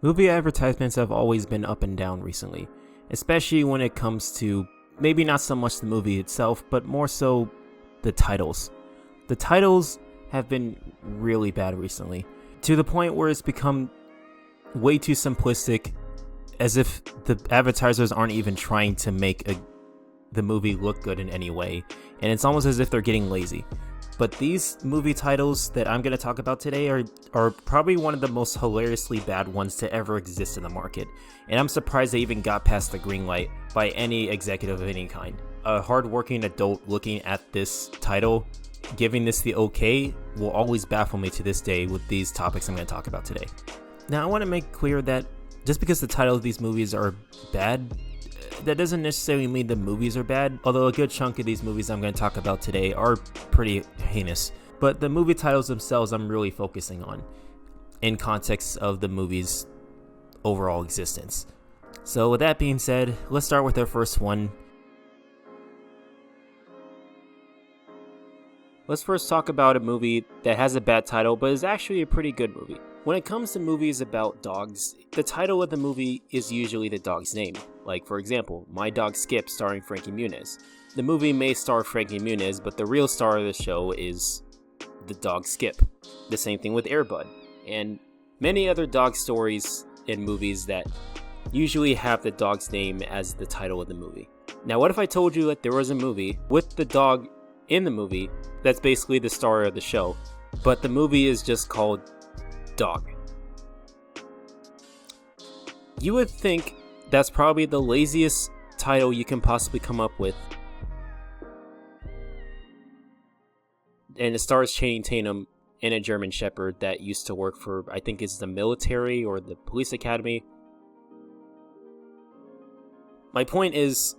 Movie advertisements have always been up and down recently, especially when it comes to maybe not so much the movie itself, but more so the titles. The titles have been really bad recently, to the point where it's become way too simplistic, as if the advertisers aren't even trying to make the movie look good in any way, and it's almost as if they're getting lazy. But these movie titles that I'm going to talk about today are probably one of the most hilariously bad ones to ever exist in the market, and I'm surprised they even got past the green light by any executive of any kind. A hardworking adult looking at this title, giving this the okay, will always baffle me to this day with these topics I'm going to talk about today. Now, I want to make clear that just because the title of these movies are bad, that doesn't necessarily mean the movies are bad, although a good chunk of these movies I'm going to talk about today are pretty heinous. But the movie titles themselves I'm really focusing on in context of the movie's overall existence. So with that being said, let's start with our first one. Let's first talk about a movie that has a bad title but is actually a pretty good movie. When it comes to movies about dogs, the title of the movie is usually the dog's name. Like, for example, My Dog Skip starring Frankie Muniz. The movie may star Frankie Muniz, but the real star of the show is the dog Skip. The same thing with Air Bud, and many other dog stories and movies that usually have the dog's name as the title of the movie. Now, what if I told you that there was a movie with the dog in the movie that's basically the star of the show, but the movie is just called Dog? You would think that's probably the laziest title you can possibly come up with. And it stars Channing Tatum and a German Shepherd that used to work for, I think it's the military or the police academy. My point is,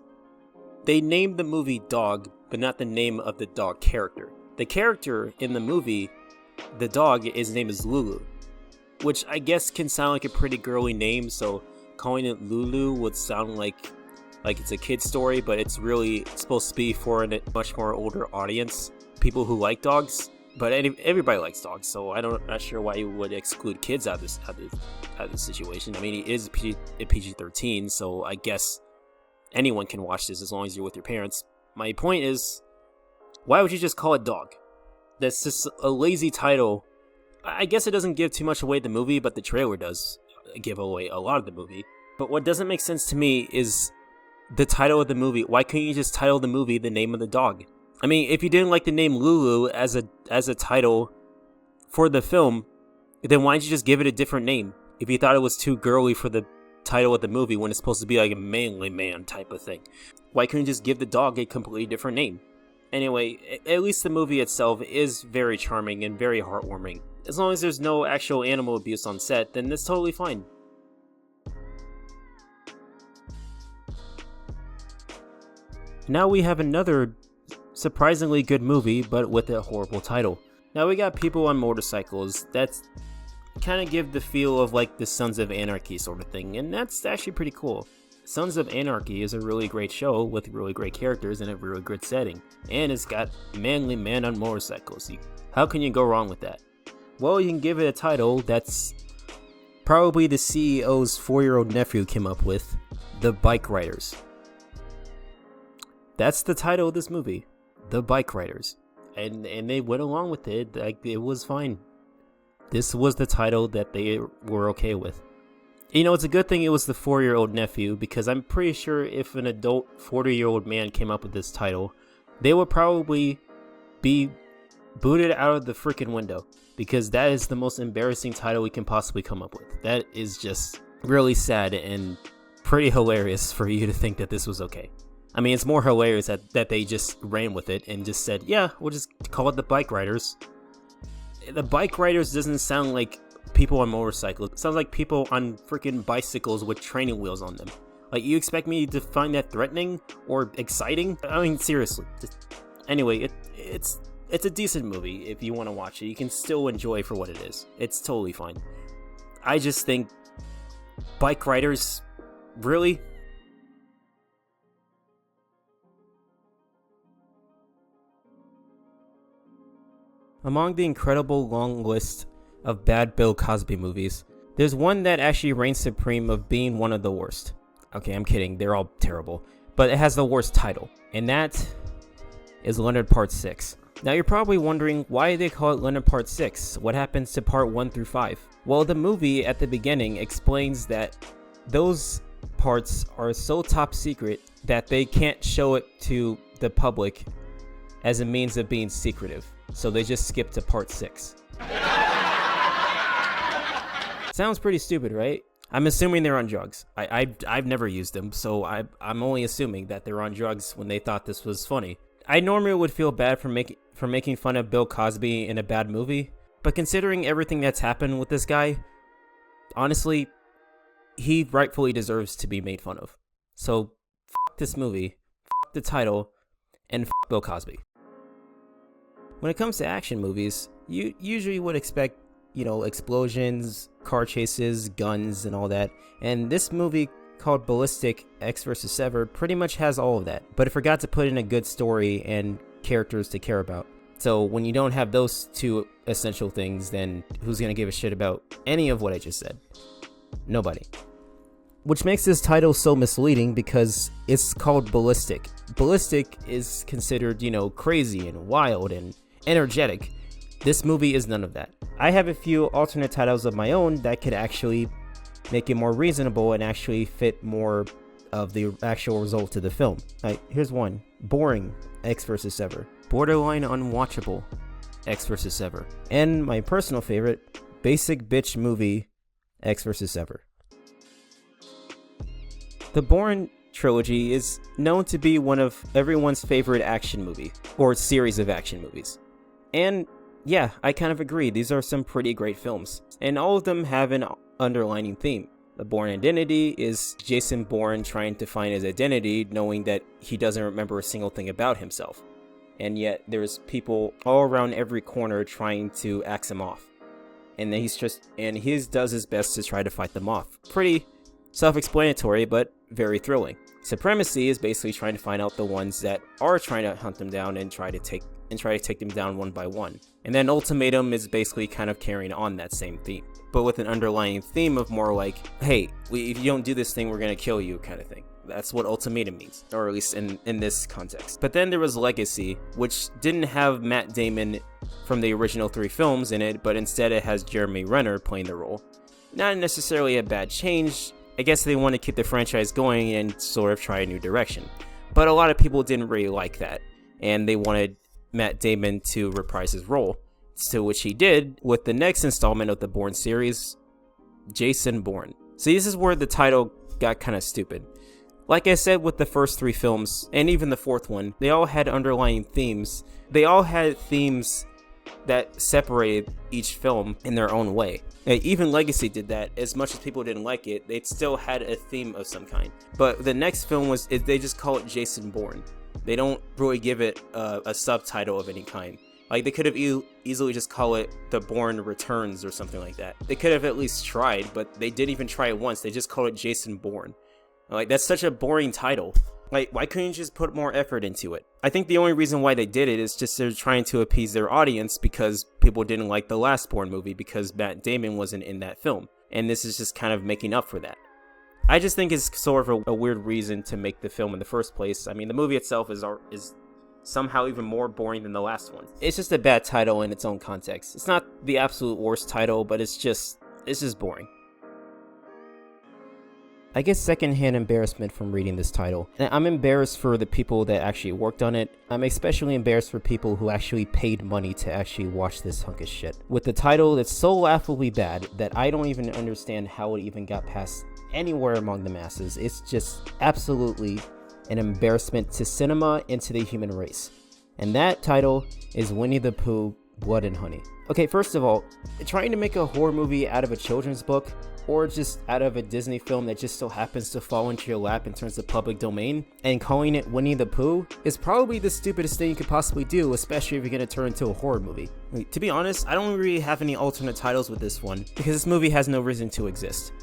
they named the movie Dog, but not the name of the dog character. The character in the movie, the dog, his name is Lulu, which I guess can sound like a pretty girly name, so calling it Lulu would sound like it's a kid's story, but it's really supposed to be for a much more older audience, people who like dogs. But everybody likes dogs, so I'm not sure why you would exclude kids out of this situation. I mean, it is a PG-13, so I guess anyone can watch this as long as you're with your parents. My point is, why would you just call it Dog? That's just a lazy title. I guess it doesn't give too much away the movie, but the trailer does give away a lot of the movie. But what doesn't make sense to me is the title of the movie. Why couldn't you just title the movie the name of the dog? I mean, if you didn't like the name Lulu as a title for the film, then why didn't you just give it a different name? If you thought it was too girly for the title of the movie when it's supposed to be like a manly man type of thing, why couldn't you just give the dog a completely different name? Anyway, at least the movie itself is very charming and very heartwarming. As long as there's no actual animal abuse on set, then that's totally fine. Now we have another surprisingly good movie, but with a horrible title. Now we got people on motorcycles. That's kind of give the feel of like the Sons of Anarchy sort of thing, and that's actually pretty cool. Sons of Anarchy is a really great show with really great characters and a really good setting, and it's got manly men on motorcycles. How can you go wrong with that? Well, you can give it a title that's probably the CEO's 4-year-old nephew came up with, The Bike Riders. That's the title of this movie, The Bike Riders. And they went along with it, like it was fine. This was the title that they were okay with. You know, it's a good thing it was the 4-year-old nephew, because I'm pretty sure if an adult 40-year-old man came up with this title, they would probably be booted out of the freaking window, because that is the most embarrassing title we can possibly come up with. That is just really sad and pretty hilarious for you to think that this was okay. I mean, it's more hilarious that they just ran with it and just said, yeah, we'll just call it The Bike Riders. The Bike Riders doesn't sound like people on motorcycles. It sounds like people on freaking bicycles with training wheels on them. Like, you expect me to find that threatening or exciting? I mean, seriously. Anyway, it's a decent movie if you want to watch it. You can still enjoy for what it is. It's totally fine. I just think Bike Riders, really? Among the incredible long list of bad Bill Cosby movies, There's one that actually reigns supreme of being one of the worst. Okay, I'm kidding. They're all terrible. But it has the worst title. And that is Leonard Part 6. Now you're probably wondering why they call it Leonard Part 6. What happens to Part 1 through 5? Well, the movie at the beginning explains that those parts are so top secret that they can't show it to the public as a means of being secretive. So they just skip to Part 6. Sounds pretty stupid, right? I'm assuming they're on drugs. I've never used them, so I'm only assuming that they're on drugs when they thought this was funny. I normally would feel bad for making fun of Bill Cosby in a bad movie, but considering everything that's happened with this guy, honestly, he rightfully deserves to be made fun of. So, f*** this movie, f*** the title, and f*** Bill Cosby. When it comes to action movies, you usually would expect, explosions, car chases, guns, and all that. And this movie called Ballistic: Ecks vs. Sever pretty much has all of that, but it forgot to put in a good story and characters to care about. So when you don't have those two essential things, then who's gonna give a shit about any of what I just said? Nobody. Which makes this title so misleading because it's called Ballistic. Ballistic is considered, crazy and wild and energetic. This movie is none of that. I have a few alternate titles of my own that could actually make it more reasonable and actually fit more of the actual result of the film. Here's one. Boring: Ecks vs. Sever. Borderline unwatchable: Ecks vs. Sever. And my personal favorite, Basic Bitch Movie: Ecks vs. Sever. The Bourne trilogy is known to be one of everyone's favorite action movie, or series of action movies. And yeah, I kind of agree, these are some pretty great films, and all of them have an underlining theme. The Bourne Identity is Jason Bourne trying to find his identity, knowing that he doesn't remember a single thing about himself. And yet there's people all around every corner trying to axe him off. And then he does his best to try to fight them off. Pretty self-explanatory, but very thrilling. Supremacy is basically trying to find out the ones that are trying to hunt them down and try to take them down one by one. And then Ultimatum is basically kind of carrying on that same theme, but with an underlying theme of more like, hey, if you don't do this thing, we're gonna kill you kind of thing. That's what Ultimatum means, or at least in this context. But then there was Legacy, which didn't have Matt Damon from the original 3 films in it, but instead it has Jeremy Renner playing the role. Not necessarily a bad change. I guess they want to keep the franchise going and sort of try a new direction. But a lot of people didn't really like that, and they wanted Matt Damon to reprise his role, to which he did with the next installment of the Bourne series, Jason Bourne. See, this is where the title got kind of stupid. Like I said with the first 3 films, and even the 4th one, they all had underlying themes. They all had themes that separated each film in their own way. Even Legacy did that. As much as people didn't like it, they still had a theme of some kind. But the next film they just call it Jason Bourne. They don't really give it a subtitle of any kind. Like, they could have easily just call it The Bourne Returns or something like that. They could have at least tried, but they didn't even try it once. They just called it Jason Bourne. Like, that's such a boring title. Like, why couldn't you just put more effort into it? I think the only reason why they did it is just they're trying to appease their audience because people didn't like the last Bourne movie because Matt Damon wasn't in that film. And this is just kind of making up for that. I just think it's sort of a weird reason to make the film in the first place. I mean, the movie itself is somehow even more boring than the last one. It's just a bad title in its own context. It's not the absolute worst title, but it's just boring. I get secondhand embarrassment from reading this title. And I'm embarrassed for the people that actually worked on it. I'm especially embarrassed for people who actually paid money to actually watch this hunk of shit. With the title that's so laughably bad that I don't even understand how it even got past anywhere among the masses. It's just absolutely an embarrassment to cinema and to the human race. And that title is Winnie the Pooh: Blood and Honey. Okay, first of all, trying to make a horror movie out of a children's book, or just out of a Disney film that just so happens to fall into your lap in terms of public domain, and calling it Winnie the Pooh is probably the stupidest thing you could possibly do, especially if you're going to turn into a horror movie. To be honest, I don't really have any alternate titles with this one, because this movie has no reason to exist.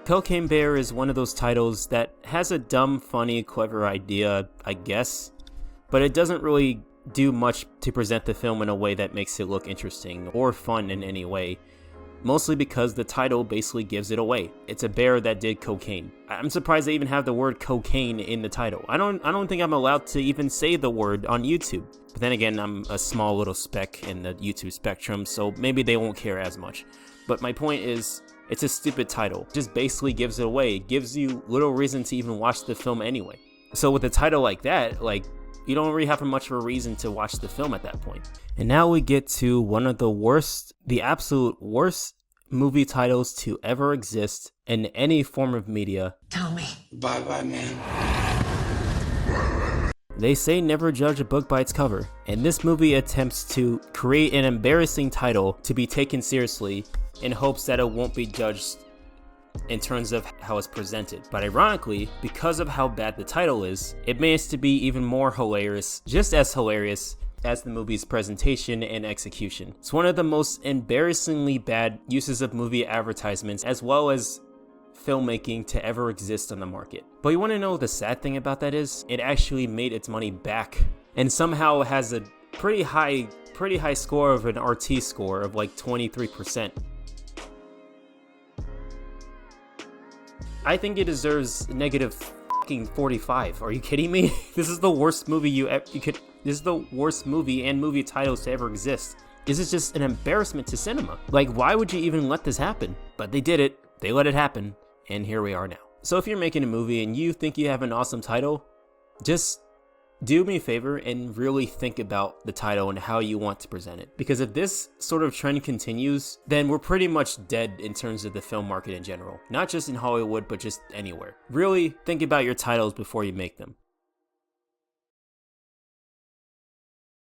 Cocaine Bear is one of those titles that has a dumb, funny, clever idea, I guess, but it doesn't really do much to present the film in a way that makes it look interesting or fun in any way, mostly because the title basically gives it away. It's a bear that did cocaine. I'm surprised they even have the word cocaine in the title. I don't think I'm allowed to even say the word on YouTube. But then again, I'm a small little speck in the YouTube spectrum, so maybe they won't care as much. But my point is, it's a stupid title. It just basically gives it away. It gives you little reason to even watch the film anyway. So with a title like that, like, you don't really have much of a reason to watch the film at that point. And now we get to one of the absolute worst movie titles to ever exist in any form of media. Tell me. Bye-bye, man. They say never judge a book by its cover, and this movie attempts to create an embarrassing title to be taken seriously in hopes that it won't be judged in terms of how it's presented. But ironically, because of how bad the title is, it managed to be even more hilarious, just as hilarious as the movie's presentation and execution. It's one of the most embarrassingly bad uses of movie advertisements as well as filmmaking to ever exist on the market. But you want to know what the sad thing about that is? It actually made its money back and somehow has a pretty high score of an RT score of like 23%. I think it deserves negative fucking 45. Are you kidding me? This is the worst movie this is the worst movie and movie titles to ever exist. This is just an embarrassment to cinema. Like, why would you even let this happen? But they did it. They let it happen. And here we are now. So if you're making a movie and you think you have an awesome title, just do me a favor and really think about the title and how you want to present it. Because if this sort of trend continues, then we're pretty much dead in terms of the film market in general. Not just in Hollywood, but just anywhere. Really think about your titles before you make them.